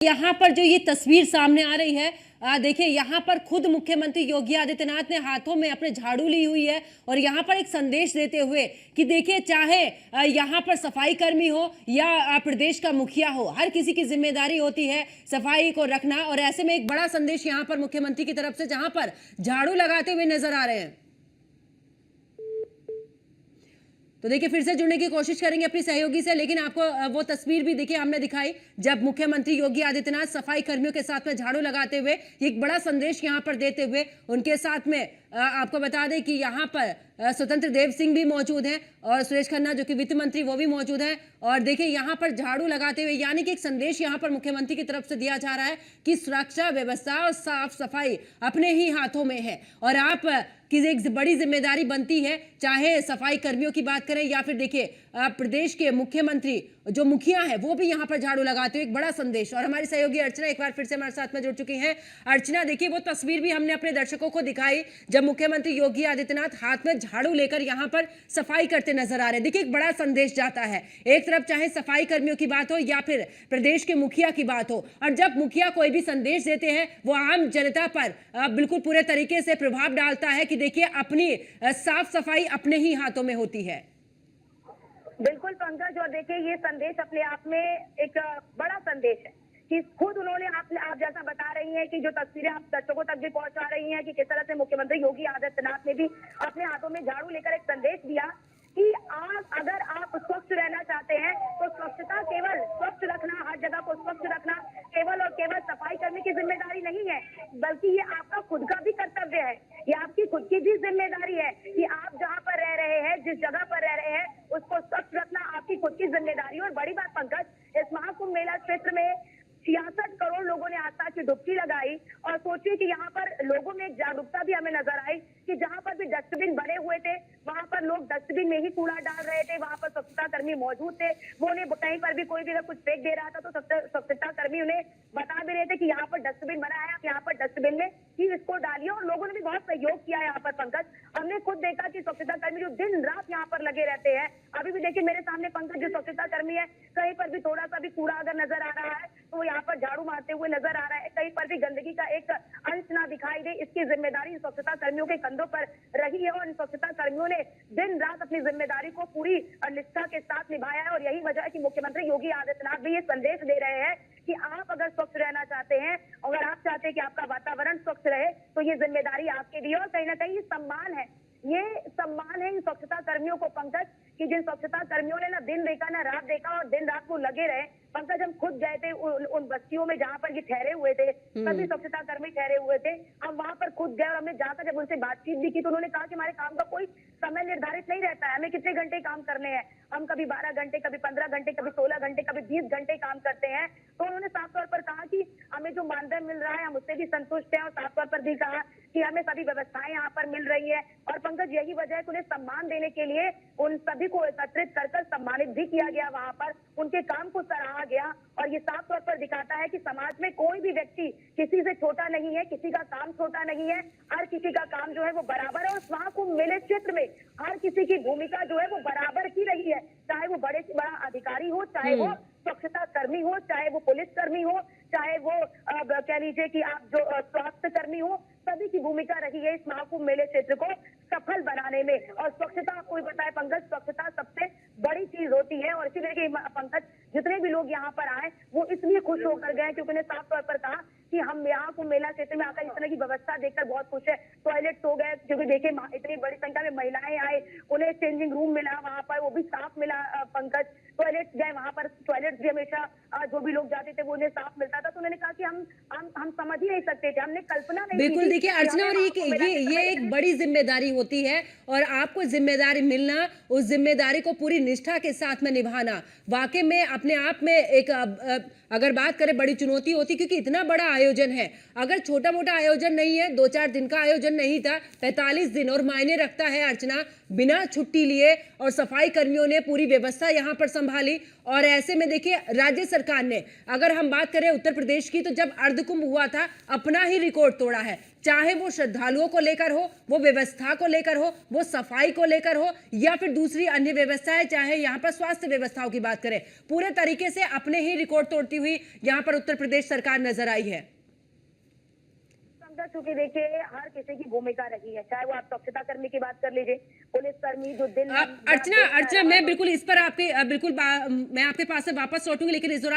यहाँ पर जो ये तस्वीर सामने आ रही है, देखिए यहाँ पर खुद मुख्यमंत्री योगी आदित्यनाथ ने हाथों में अपने झाड़ू ली हुई है और यहाँ पर एक संदेश देते हुए कि देखिए चाहे यहाँ पर सफाई कर्मी हो या प्रदेश का मुखिया हो, हर किसी की जिम्मेदारी होती है सफाई को रखना। और ऐसे में एक बड़ा संदेश यहाँ पर मुख्यमंत्री की तरफ से जहां पर झाड़ू लगाते हुए नजर आ रहे हैं। तो देखिए फिर से जुड़ने की कोशिश करेंगे अपनी सहयोगी से, लेकिन आपको वो तस्वीर भी देखिए हमने दिखाई जब मुख्यमंत्री योगी आदित्यनाथ सफाई कर्मियों के साथ में झाड़ू लगाते हुए एक बड़ा संदेश यहां पर देते हुए उनके साथ में आपको बता दें कि यहां पर स्वतंत्र देव सिंह भी मौजूद हैं और सुरेश खन्ना जो कि वित्त मंत्री वो भी मौजूद हैं। और देखिए यहां पर झाड़ू लगाते हुए यानी कि एक संदेश यहां पर मुख्यमंत्री की तरफ से दिया जा रहा है कि सुरक्षा व्यवस्था और साफ सफाई अपने ही हाथों में है और आप की एक बड़ी जिम्मेदारी बनती है, चाहे सफाई कर्मियों की बात करें या फिर देखिए प्रदेश के मुख्यमंत्री जो मुखिया है वो भी यहाँ पर झाड़ू लगाते हुए एक बड़ा संदेश। और हमारी सहयोगी अर्चना एक बार फिर से हमारे साथ में जुड़ चुकी हैं। अर्चना देखिए वो तस्वीर भी हमने अपने दर्शकों को दिखाई जब मुख्यमंत्री योगी आदित्यनाथ हाथ में झाड़ू लेकर यहाँ पर सफाई करते नजर आ रहे हैं। देखिए एक बड़ा संदेश जाता है, एक तरफ चाहे सफाई कर्मियों की बात हो या फिर प्रदेश के मुखिया की बात हो, और जब मुखिया कोई भी संदेश देते हैं वो आम जनता पर बिल्कुल पूरे तरीके से प्रभाव डालता है कि देखिए अपनी साफ सफाई अपने ही हाथों में होती है। बिल्कुल पंकज, और देखिए ये संदेश अपने आप में एक बड़ा संदेश है कि खुद उन्होंने आप जैसा बता रही हैं कि जो तस्वीरें आप दर्शकों तक भी पहुंचा रही हैं कि किस तरह से मुख्यमंत्री योगी आदित्यनाथ ने भी अपने हाथों में झाड़ू लेकर एक संदेश दिया कि अगर आप स्वच्छ रहना चाहते हैं तो स्वच्छता केवल स्वच्छ रखना, हर जगह को स्वच्छ रखना केवल और केवल सफाई करने की जिम्मेदारी नहीं है, बल्कि ये आपका खुद का भी कर्तव्य है, ये आपकी खुद की भी जिम्मेदारी है कि आप जहाँ पर रह रहे हैं, जिस जगह पर रह रहे हैं उसको स्वच्छ रखना आपकी खुद की जिम्मेदारी। और बड़ी बात पंकज, इस महाकुंभ मेला क्षेत्र में 66 करोड़ लोगों ने आस्था की डुबकी लगाई और सोचिए कि यहाँ पर लोगों में एक जागरूकता भी हमें नजर आई कि जहाँ पर भी डस्टबिन बने हुए थे वहां पर लोग डस्टबिन में ही कूड़ा डाल रहे थे, वहां पर स्वच्छता कर्मी मौजूद थे, वो उन्हें कहीं पर भी कोई भी अगर कुछ फेंक दे रहा था तो स्वच्छता कर्मी उन्हें बता भी रहे थे कि यहाँ पर डस्टबिन बना है, आप यहाँ पर डस्टबिन में ही इसको डालिए। और लोगों ने भी बहुत सहयोग किया है यहाँ पर पंकज, हमने खुद देखा कि स्वच्छता कर्मी जो दिन रात यहाँ पर लगे रहते हैं, अभी भी देखिए मेरे सामने पंकज जो स्वच्छता कर्मी है कहीं पर भी थोड़ा सा भी कूड़ा अगर नजर आ रहा है तो यहाँ पर झाड़ू मारते हुए नजर आ रहा है, कहीं पर भी गंदगी का एक अंश ना दिखाई दे, इसकी जिम्मेदारी स्वच्छता कर्मियों के कंधों पर रही है। और इन स्वच्छता कर्मियों ने दिन रात अपनी जिम्मेदारी को पूरी निष्ठा के साथ निभाया है और यही वजह है कि मुख्यमंत्री योगी आदित्यनाथ भी ये संदेश दे रहे हैं कि आप अगर स्वच्छ रहना चाहते हैं, अगर आप चाहते हैं कि आपका वातावरण स्वच्छ रहे तो ये जिम्मेदारी आपके भी है। और कहीं ना कहीं सम्मान है, ये सम्मान है इन स्वच्छता कर्मियों को पंकज कि जिन स्वच्छता कर्मियों ने ना दिन देखा ना रात देखा और दिन रात वो लगे रहे। पंकज हम खुद गए थे उन बस्तियों में जहाँ पर ये ठहरे हुए थे, सभी स्वच्छता कर्मी ठहरे हुए थे, हम वहां पर खुद गए और हमने जाकर जब उनसे बातचीत भी की तो उन्होंने कहा कि हमारे काम का कोई समय निर्धारित नहीं रहता है, हमें कितने घंटे काम करने हैं, हम कभी 12 घंटे, कभी 15 घंटे, कभी 16 घंटे, कभी 20 घंटे काम करते हैं। तो उन्होंने साफ तौर पर कहा कि हमें जो मानदेय मिल रहा है हम उससे भी संतुष्ट हैं और साफ तौर पर भी कहा कि हमें सभी व्यवस्थाएं यहाँ पर मिल रही है। और पंकज यही वजह है कि उन्हें सम्मान देने के लिए उन सभी को एकत्रित कर सम्मानित भी किया गया, वहां पर उनके काम को सराहा गया। और ये साफ तौर पर दिखाता है कि समाज में कोई भी व्यक्ति किसी से छोटा नहीं है, किसी का काम छोटा नहीं है, हर किसी का काम जो है वो बराबर है। और महाकुंभ मेले क्षेत्र में हर किसी की भूमिका जो है वो बराबर की रही है, चाहे वो बड़े से बड़ा अधिकारी हो, चाहे वो स्वच्छता कर्मी हो, चाहे वो पुलिस कर्मी हो, चाहे वो कह लीजिए कि आप जो स्वास्थ्य कर्मी हो, सभी की भूमिका रही है इस महाकुंभ मेले क्षेत्र को सफल बनाने में। और स्वच्छता आपको भी पता है पंकज, स्वच्छता सबसे बड़ी चीज होती है और इसीलिए पंकज जितने भी लोग यहाँ पर आए वो इसलिए खुश होकर गए क्योंकि उन्हें साफ तौर पर कहा कि हम यहाँ कुंभ मेला क्षेत्र में आकर इस तरह की व्यवस्था देखकर बहुत खुश है। टॉयलेट्स हो गए क्योंकि देखिए इतनी बड़ी संख्या में महिलाएं आए, उन्हें चेंजिंग रूम मिला, वहां पर वो भी साफ मिला पंकज, टॉयलेट्स गए वहां पर, टॉयलेट्स भी हमेशा जो भी लोग जाते थे वो उन्हें साफ मिलता था। तो उन्होंने कहा कि हम समझ ही नहीं सकते थे, हमने कल्पना नहीं बिल्कुल देखिए अर्चना, और ये एक बड़ी जिम्मेदारी होती है और आपको जिम्मेदारी मिलना, उस जिम्मेदारी को पूरी निष्ठा के साथ में निभाना वाकई में अपने आप में एक अगर बात करें बड़ी चुनौती होती, क्योंकि इतना बड़ा आयोजन है। अगर छोटा मोटा आयोजन नहीं है, 2-4 दिन का आयोजन नहीं था, 45 दिन और मायने रखता है अर्चना, बिना छुट्टी लिए और सफाई कर्मियों ने पूरी व्यवस्था यहां पर संभाली। और ऐसे में देखिए राज्य सरकार ने, अगर हम बात करें उत्तर प्रदेश की, तो जब अर्धकुंभ हुआ था अपना ही रिकॉर्ड तोड़ा है, चाहे वो श्रद्धालुओं को लेकर हो, वो व्यवस्था को लेकर हो, वो सफाई को लेकर हो, या फिर दूसरी अन्य व्यवस्थाएं, चाहे यहाँ पर स्वास्थ्य व्यवस्थाओं की बात करें, पूरे तरीके से अपने ही रिकॉर्ड तोड़ती हुई यहाँ पर उत्तर प्रदेश सरकार नजर आई है। चूंकि देखिए हर किसी की भूमिका रही है, चाहे वो आप स्वच्छता कर्मी की बात कर लीजिए, पुलिस कर्मी जो दिन अर्चना, मैं बिल्कुल इस पर आपके मैं आपके पास से वापस लौटूंगी, लेकिन इस दौरान